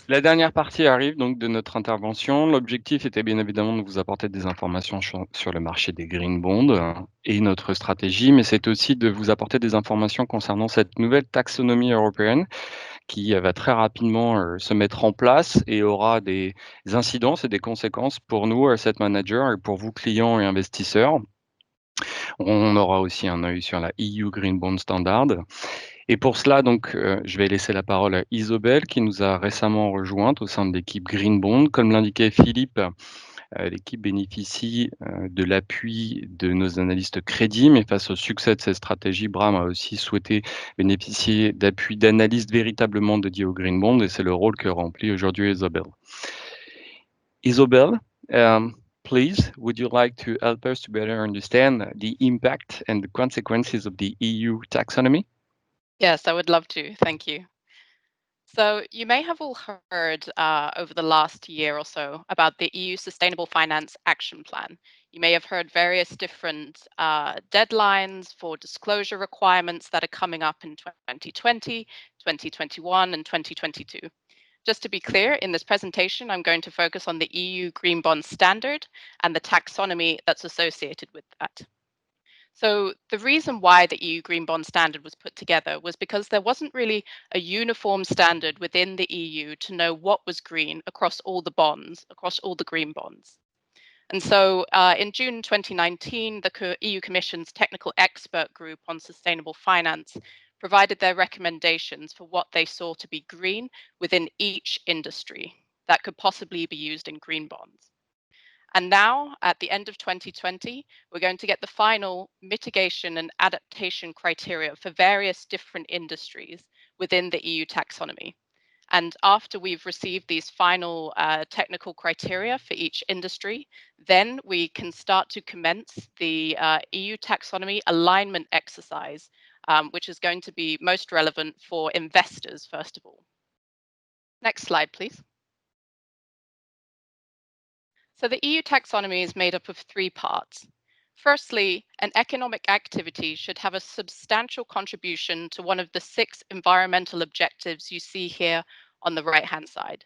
La dernière partie arrive donc de notre intervention. L'objectif était bien évidemment de vous apporter des informations sur le marché des green bonds et notre stratégie, mais c'est aussi de vous apporter des informations concernant cette nouvelle taxonomie européenne qui va très rapidement se mettre en place et aura des incidences et des conséquences pour nous, asset managers, et pour vous, clients et investisseurs. On aura aussi un œil sur la EU Green Bond Standard. Et pour cela, donc, je vais laisser la parole à Isobel, qui nous a récemment rejointe au sein de l'équipe Green Bond. Comme l'indiquait Philippe, l'équipe bénéficie de l'appui de nos analystes crédits, mais face au succès de cette stratégie, Bram a aussi souhaité bénéficier d'appui d'analystes véritablement dédiés au Green Bond, et c'est le rôle que remplit aujourd'hui Isobel. Isobel, please, would you like to help us to better understand the impact and the consequences of the EU taxonomy? Yes, I would love to. Thank you. So, you may have all heard over the last year or so about the EU Sustainable Finance Action Plan. You may have heard various different deadlines for disclosure requirements that are coming up in 2020, 2021, and 2022. Just to be clear, in this presentation, I'm going to focus on the EU Green Bond Standard and the taxonomy that's associated with that. So the reason why the EU Green Bond Standard was put together was because there wasn't really a uniform standard within the EU to know what was green across all the bonds, across all the green bonds. And so in June 2019, the EU Commission's Technical Expert Group on Sustainable Finance provided their recommendations for what they saw to be green within each industry that could possibly be used in green bonds. And now, at the end of 2020, we're going to get the final mitigation and adaptation criteria for various different industries within the EU taxonomy. And after we've received these final technical criteria for each industry, then we can start to commence the EU taxonomy alignment exercise, which is going to be most relevant for investors, first of all. Next slide, please. So the EU taxonomy is made up of three parts. Firstly, an economic activity should have a substantial contribution to one of the 6 environmental objectives you see here on the right-hand side.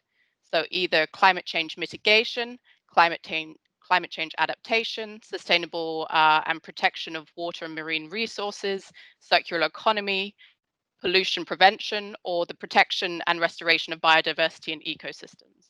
So either climate change mitigation, climate change adaptation, sustainable and protection of water and marine resources, circular economy, pollution prevention, or the protection and restoration of biodiversity and ecosystems.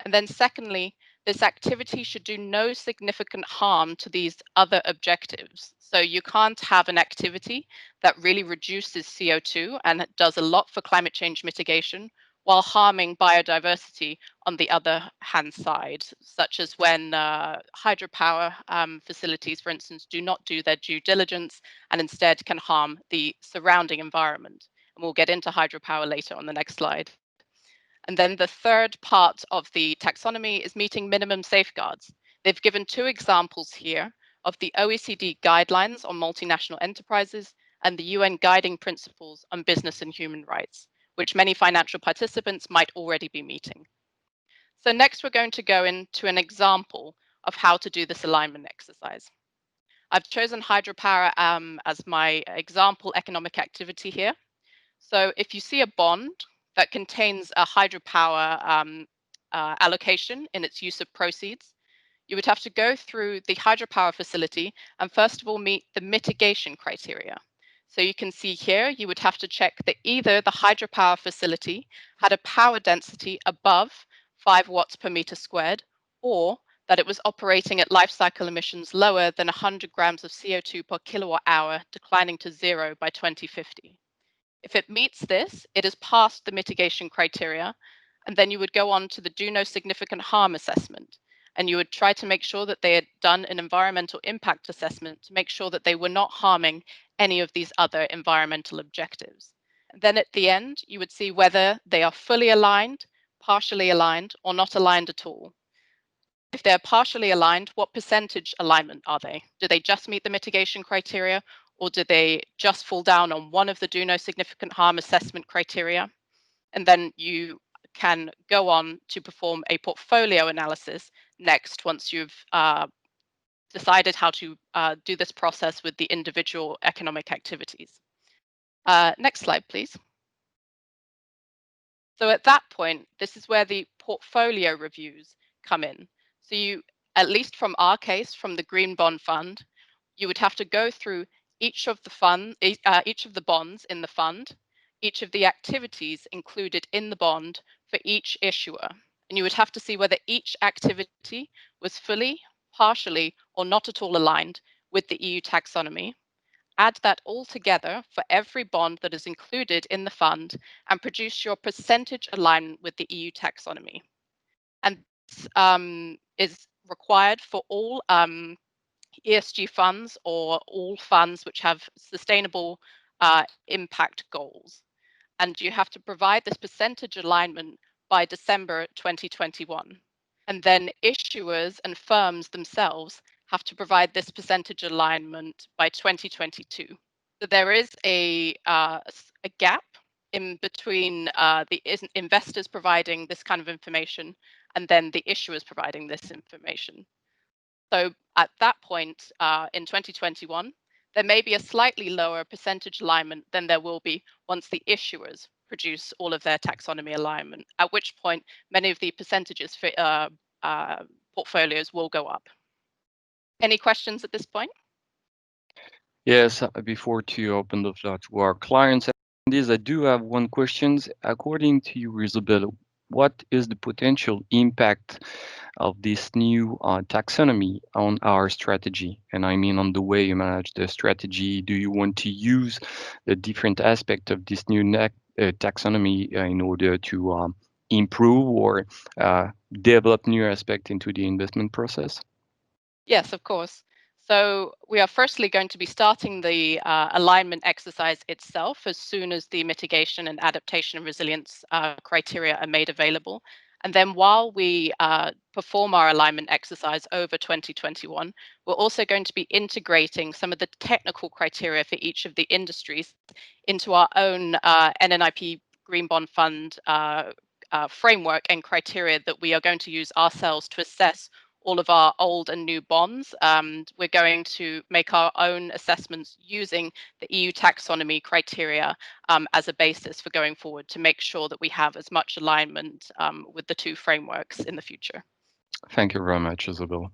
And then secondly, this activity should do no significant harm to these other objectives. So you can't have an activity that really reduces CO2 and does a lot for climate change mitigation while harming biodiversity on the other hand side, such as when hydropower facilities, for instance, do not do their due diligence and instead can harm the surrounding environment. And we'll get into hydropower later on the next slide. And then the third part of the taxonomy is meeting minimum safeguards. They've given 2 examples here of the OECD guidelines on multinational enterprises and the UN guiding principles on business and human rights, which many financial participants might already be meeting. So next we're going to go into an example of how to do this alignment exercise. I've chosen hydropower as my example economic activity here. So if you see a bond that contains a hydropower allocation in its use of proceeds, you would have to go through the hydropower facility and first of all meet the mitigation criteria. So you can see here, you would have to check that either the hydropower facility had a power density above 5 watts per meter squared, or that it was operating at life cycle emissions lower than 100 grams of CO2 per kilowatt hour, declining to 0 by 2050. If it meets this, it has passed the mitigation criteria, and then you would go on to the do no significant harm assessment. And you would try to make sure that they had done an environmental impact assessment to make sure that they were not harming any of these other environmental objectives. And then at the end, you would see whether they are fully aligned, partially aligned, or not aligned at all. If they're partially aligned, what percentage alignment are they? Do they just meet the mitigation criteria, or do they just fall down on one of the do no significant harm assessment criteria? And then you can go on to perform a portfolio analysis next once you've decided how to do this process with the individual economic activities. Next slide, please. So at that point, this is where the portfolio reviews come in. So you, at least from our case, from the Green Bond Fund, you would have to go through each of the bonds in the fund, each of the activities included in the bond for each issuer. And you would have to see whether each activity was fully, partially, or not at all aligned with the EU taxonomy. Add that all together for every bond that is included in the fund and produce your percentage alignment with the EU taxonomy. And this is required for all ESG funds or all funds which have sustainable impact goals. And you have to provide this percentage alignment by December 2021. And then issuers and firms themselves have to provide this percentage alignment by 2022. So there is a gap in between the investors providing this kind of information and then the issuers providing this information. So at that point in 2021, there may be a slightly lower percentage alignment than there will be once the issuers produce all of their taxonomy alignment, at which point many of the percentages for portfolios will go up. Any questions at this point? Yes, before to open the floor to our clients, I do have one question. According to you, Isabel, what is the potential impact of this new taxonomy on our strategy? And I mean on the way you manage the strategy. Do you want to use the different aspect of this new taxonomy in order to improve or develop new aspect into the investment process? Yes, of course. So we are firstly going to be starting the alignment exercise itself as soon as the mitigation and adaptation and resilience criteria are made available. And then while we perform our alignment exercise over 2021, we're also going to be integrating some of the technical criteria for each of the industries into our own NNIP Green Bond Fund framework and criteria that we are going to use ourselves to assess all of our old and new bonds. We're going to make our own assessments using the EU taxonomy criteria as a basis for going forward to make sure that we have as much alignment with the two frameworks in the future. Thank you very much, Isabel.